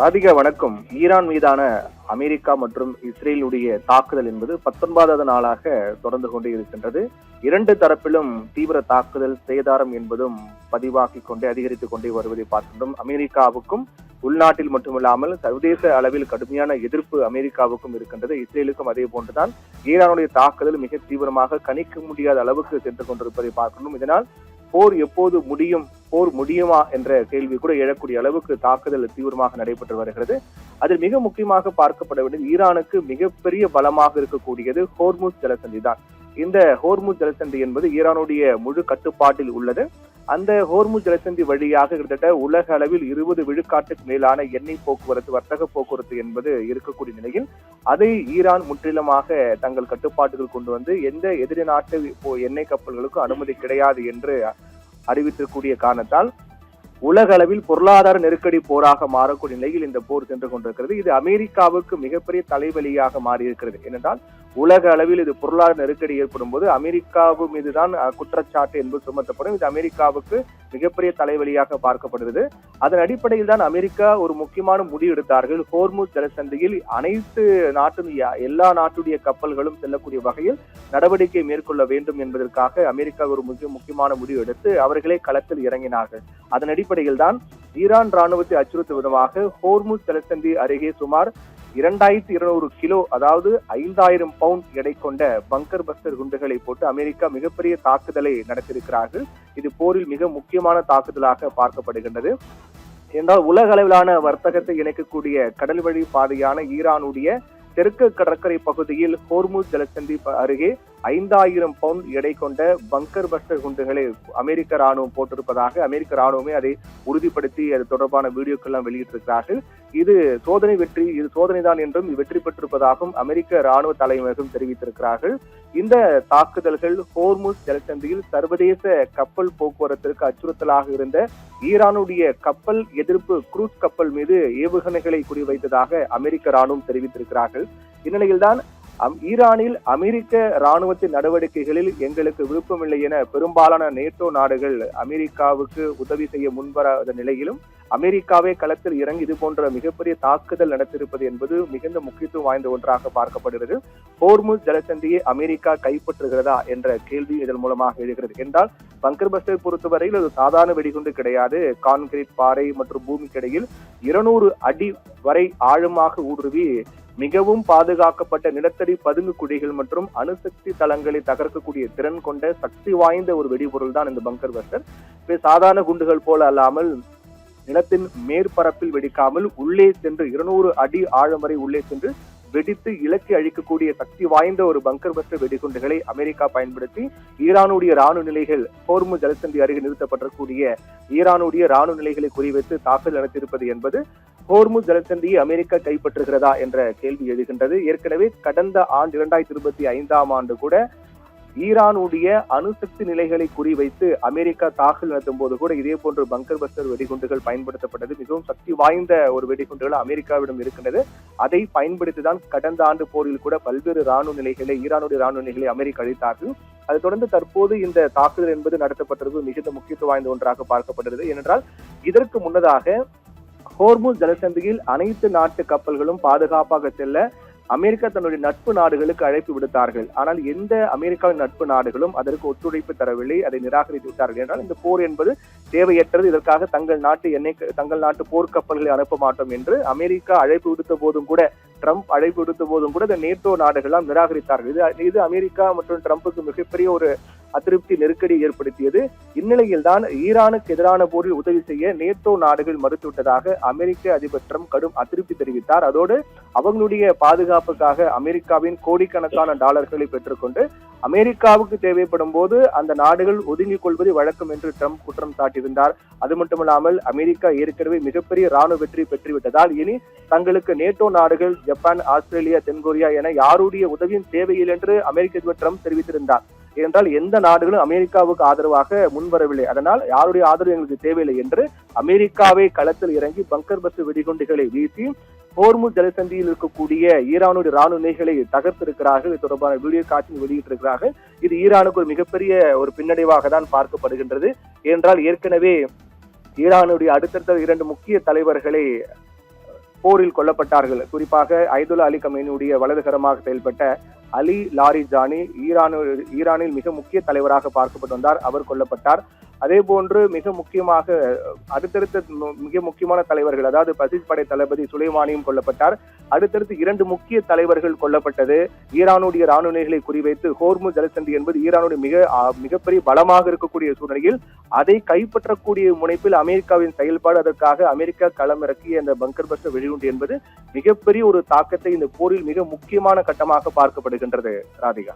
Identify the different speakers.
Speaker 1: அதிக வணக்கம். ஈரான் மீதான அமெரிக்கா மற்றும் இஸ்ரேலுடைய தாக்குதல் என்பது 19வது நாளாக தொடர்ந்து கொண்டே இருக்கின்றது. இரண்டு தரப்பிலும் தீவிர தாக்குதல் சேதாரம் என்பதும் பதிவாகிக் கொண்டே அதிகரித்துக் கொண்டே வருவதை பார்க்கின்றோம். அமெரிக்காவுக்கும் உள்நாட்டில் மட்டுமில்லாமல் சர்வதேச அளவில் கடுமையான எதிர்ப்பு அமெரிக்காவுக்கும் இருக்கின்றது. இஸ்ரேலுக்கும் அதே போன்றுதான் ஈரானுடைய தாக்குதல் மிக தீவிரமாக கணிக்க முடியாத அளவுக்கு சென்று கொண்டிருப்பதை பார்க்கின்றோம். இதனால் போர் எப்போது முடியும், போர் முடியுமா என்ற கேள்வி கூட எழக்கூடிய அளவுக்கு தாக்குதல் தீவிரமாக நடைபெற்று வருகிறது. அதில் மிக முக்கியமாக பார்க்கப்பட வேண்டியது ஈரானுக்கு மிகப்பெரிய பலமாக இருக்கக்கூடியது ஹோர்முஸ் ஜலசந்தி தான். இந்த ஹோர்முஸ் ஜலசந்தி என்பது ஈரானுடைய முழு கட்டுப்பாட்டில் உள்ளது. அந்த ஹோர்முஸ் ஜலசந்தி வழியாக கிட்டத்தட்ட உலக அளவில் 20 விழுக்காட்டுக்கு மேலான எண்ணெய் போக்குவரத்து, வர்த்தக போக்குவரத்து என்பது இருக்கக்கூடிய நிலையில் அதை ஈரான் முற்றிலுமாக தங்கள் கட்டுப்பாட்டுகள் கொண்டு வந்து எந்த எதிரி நாட்டு எண்ணெய் கப்பல்களுக்கும் அனுமதி கிடையாது என்று அறிவித்திருக்கூடிய காரணத்தால் உலக அளவில் பொருளாதார நெருக்கடி போராக மாறக்கூடிய நிலையில் இந்த போர் சென்று கொண்டிருக்கிறது. இது அமெரிக்காவுக்கு மிகப்பெரிய தலைவலியாக மாறியிருக்கிறது. ஏனென்றால் உலக அளவில் இது பொருளாதார நெருக்கடி ஏற்படும் போது அமெரிக்காவு மீதுதான் குற்றச்சாட்டு என்பது சுமத்தப்படும். இது அமெரிக்காவுக்கு மிகப்பெரிய தலைவலியாக பார்க்கப்படுகிறது. அதன் அடிப்படையில் தான் அமெரிக்கா ஒரு முக்கியமான முடிவு எடுத்தார்கள். ஹோர்முஸ் ஜலசந்தியில் அனைத்து நாட்டும் எல்லா நாட்டுடைய கப்பல்களும் செல்லக்கூடிய வகையில் நடவடிக்கை மேற்கொள்ள வேண்டும் என்பதற்காக அமெரிக்கா ஒரு முக்கியமான முடிவு எடுத்து அவர்களே களத்தில் இறங்கினார்கள். அதன் அடிப்படையில் தான் ஈரான் ராணுவத்தை அச்சுறுத்தும் விதமாக ஹோர்முஸ் ஜலசந்தி அருகே சுமார் 2200 கிலோ, அதாவது 5000 பவுண்ட் எடை கொண்ட பங்கர் பஸ்டர் குண்டுகளை போட்டு அமெரிக்கா மிகப்பெரிய தாக்குதலை நடத்தியிருக்கிறார்கள். இது போரில் மிக முக்கியமான தாக்குதலாக பார்க்கப்படுகின்றது. என்றால் உலக அளவிலான வர்த்தகத்தை இணைக்கக்கூடிய கடல் வழி பாதையான ஈரானுடைய தெற்கு கடற்கரை பகுதியில் ஹோர்முஸ் ஜலசந்தி அருகே 5000 பவுண்ட் எடை கொண்ட பங்கர் பஸ்டர் குண்டுகளை அமெரிக்க ராணுவம் போட்டிருப்பதாக அமெரிக்க ராணுவமே அதை உறுதிப்படுத்தி அது தொடர்பான வீடியோக்கள் எல்லாம் வெளியிட்டிருக்கிறார்கள். இது சோதனைதான் என்றும் வெற்றி பெற்றிருப்பதாகவும் அமெரிக்க ராணுவ தலைமையகம் தெரிவித்திருக்கிறார்கள். இந்த தாக்குதல்கள் ஹோர்முஸ் ஜலசந்தியில் சர்வதேச கப்பல் போக்குவரத்திற்கு அச்சுறுத்தலாக இருந்த ஈரானுடைய கப்பல் எதிர்ப்பு குரூஸ் கப்பல் மீது ஏவுகணைகளை குறிவைத்ததாக அமெரிக்க ராணுவம் தெரிவித்திருக்கிறார்கள். இந்நிலையில்தான் ஈரானில் அமெரிக்க ராணுவத்தின் நடவடிக்கைகளில் எங்களுக்கு விருப்பமில்லை என பெரும்பாலான நேட்டோ நாடுகள் அமெரிக்காவுக்கு உதவி செய்ய முன்வராத நிலையிலும் அமெரிக்காவே களத்தில் இறங்கி இது போன்ற மிகப்பெரிய தாக்குதல் நடத்தியிருப்பது என்பது மிகுந்த முக்கியத்துவம் வாய்ந்த ஒன்றாக பார்க்கப்படுகிறது. ஹோர்முஸ் ஜலசந்தியை அமெரிக்கா கைப்பற்றுகிறதா என்ற கேள்வி இதன் மூலமாக எழுகிறது. என்றால் பங்கர் பஸ்டரை பொறுத்தவரையில் அது சாதாரண வெடிகுண்டு கிடையாது. கான்கிரீட், பாறை மற்றும் பூமிக்கு இடையில் 200 அடி வரை ஆழமாக ஊடுருவி மிகவும் பாதுகாக்கப்பட்ட நிலத்தடி பதுங்கு குழிகள் மற்றும் அணுசக்தி தளங்களை தகர்க்கக்கூடிய திறன் கொண்ட சக்தி வாய்ந்த ஒரு வெடிபொருள் தான் இந்த பங்கர் பஸ்டர். சாதாரண குண்டுகள் போல அல்லாமல் நிலத்தின் மேற்பரப்பில் வெடிக்காமல் உள்ளே சென்று 200 அடி ஆழம் வரை உள்ளே சென்று வெடித்து இலக்கை அழிக்கக்கூடிய சக்தி வாய்ந்த ஒரு பங்கர் பஸ்டர் வெடிகுண்டுகளை அமெரிக்கா பயன்படுத்தி ஈரானுடைய ராணுவ நிலைகள் ஹோர்முஸ் ஜலசந்தி அருகே நிறுத்தப்பட்டிருக்கூடிய ஈரானுடைய ராணுவ நிலைகளை குறிவைத்து தாக்குதல் நடத்தியிருப்பது என்பது ஹோர்முஸ் ஜலசந்தியை அமெரிக்கா கைப்பற்றுகிறதா என்ற கேள்வி எழுகின்றது. ஏற்கனவே கடந்த ஆண்டு 2025ஆம் ஆண்டு கூட ஈரானுடைய அணுசக்தி நிலைகளை குறிவைத்து அமெரிக்கா தாக்குதல் நடத்தும் போது கூட இதே போன்று பங்கர் பஸ்டர் வெடிகுண்டுகள் பயன்படுத்தப்பட்டது. மிகவும் சக்தி வாய்ந்த ஒரு வெடிகுண்டுகள் அமெரிக்காவிடம் இருக்கின்றது. அதை பயன்படுத்திதான் கடந்த ஆண்டு போரில் கூட பல்வேறு ராணுவ நிலைகளை ஈரானுடைய ராணுவ நிலைகளை அமெரிக்கா அளித்தார்கள். அதை தொடர்ந்து தற்போது இந்த தாக்குதல் என்பது நடத்தப்பட்டது மிகுந்த முக்கியத்துவம் வாய்ந்த ஒன்றாக பார்க்கப்படுகிறது. ஏனென்றால் இதற்கு முன்னதாக ஹோர்முஸ் ஜலசந்தியில் அனைத்து நாட்டு கப்பல்களும் பாதுகாப்பாக செல்ல அமெரிக்கா தன்னுடைய நட்பு நாடுகளுக்கு அழைப்பு விடுத்தார்கள். ஆனால் எந்த அமெரிக்காவின் நட்பு நாடுகளும் அதற்கு ஒத்துழைப்பு தரவில்லை, அதை நிராகரித்து விட்டார்கள். என்றால் இந்த போர் என்பது தேவையற்றது, இதற்காக தங்கள் நாட்டு போர்க்கப்பல்களை அனுப்ப மாட்டோம் என்று அமெரிக்கா அழைப்பு விடுத்த போதும் கூட, ட்ரம்ப் அழைப்பு விடுத்த போதும் கூட இந்த நேட்டோ நாடுகள்லாம் நிராகரித்தார்கள். இது அமெரிக்கா மற்றும் ட்ரம்புக்கு மிகப்பெரிய ஒரு அதிருப்தி, நெருக்கடி ஏற்படுத்தியது. இந்நிலையில் தான் ஈரானுக்கு எதிரான போரில் உதவி செய்ய நேட்டோ நாடுகள் மறுத்துவிட்டதாக அமெரிக்க அதிபர் ட்ரம்ப் கடும் அதிருப்தி தெரிவித்தார். அதோடு அவங்களுடைய பாதுகாப்புக்காக அமெரிக்காவின் கோடிக்கணக்கான டாலர்களை பெற்றுக்கொண்டு அமெரிக்காவுக்கு தேவைப்படும் போது அந்த நாடுகள் ஒதுங்கிக் கொள்வதை வழக்கம் என்று ட்ரம்ப் குற்றம் சாட்டியிருந்தார். அது மட்டுமல்லாமல் அமெரிக்கா ஏற்கனவே மிகப்பெரிய ராணுவ வெற்றி பெற்றுவிட்டதால் இனி தங்களுக்கு நேட்டோ நாடுகள், ஜப்பான், ஆஸ்திரேலியா, தென்கொரியா என யாருடைய உதவியும் தேவையில்லை என்று அமெரிக்க அதிபர் ட்ரம்ப் தெரிவித்திருந்தார். ஏனென்றால் எந்த நாடுகளும் அமெரிக்காவுக்கு ஆதரவாக முன்வரவில்லை. அதனால் யாருடைய ஆதரவு எங்களுக்கு தேவையில்லை என்று அமெரிக்காவை களத்தில் இறங்கி பங்கர் பஸ்டர் வெடிகுண்டுகளை வீசி ஹோர்முஸ் ஜலசந்தியில் இருக்கக்கூடிய ஈரானுடைய ராணுவ நிலைகளை தகர்த்திருக்கிறார்கள். இது தொடர்பான வீடியோ காட்சி வெளியிட்டிருக்கிறார்கள். இது ஈரானுக்கு ஒரு மிகப்பெரிய ஒரு பின்னடைவாக தான் பார்க்கப்படுகின்றது. ஏனென்றால் ஏற்கனவே ஈரானுடைய அடுத்தடுத்த 2 முக்கிய தலைவர்களை போரில் கொல்லப்பட்டார்கள். குறிப்பாக ஐதுல்லா அலி கமேனியுடைய வலதுகரமாக செயல்பட்ட அலி லாரிஜானி ஈரானில் மிக முக்கிய தலைவராக பார்க்கப்பட்டு வந்தார். அவர் கொல்லப்பட்டார். அதே போன்று மிக முக்கியமாக அடுத்தடுத்த மிக முக்கியமான தலைவர்கள், அதாவது பசிஸ் படை தளபதி சுலைமானியும் கொல்லப்பட்டார். அடுத்தடுத்து 2 முக்கிய தலைவர்கள் கொல்லப்பட்டது. ஈரானுடைய ராணுவ நிலைகளை குறிவைத்து ஹோர்முஸ் ஜலசந்தி என்பது ஈரானுடைய மிகப்பெரிய பலமாக இருக்கக்கூடிய சூழ்நிலையில் அதை கைப்பற்றக்கூடிய முனைப்பில் அமெரிக்காவின் செயல்பாடு, அதற்காக அமெரிக்கா களமிறக்கிய இந்த பங்கர் பஸ்டர் வெடிகுண்டு என்பது மிகப்பெரிய ஒரு தாக்கத்தை இந்த போரில் மிக முக்கியமான கட்டமாக பார்க்கப்படுகின்றது. ராதிகா.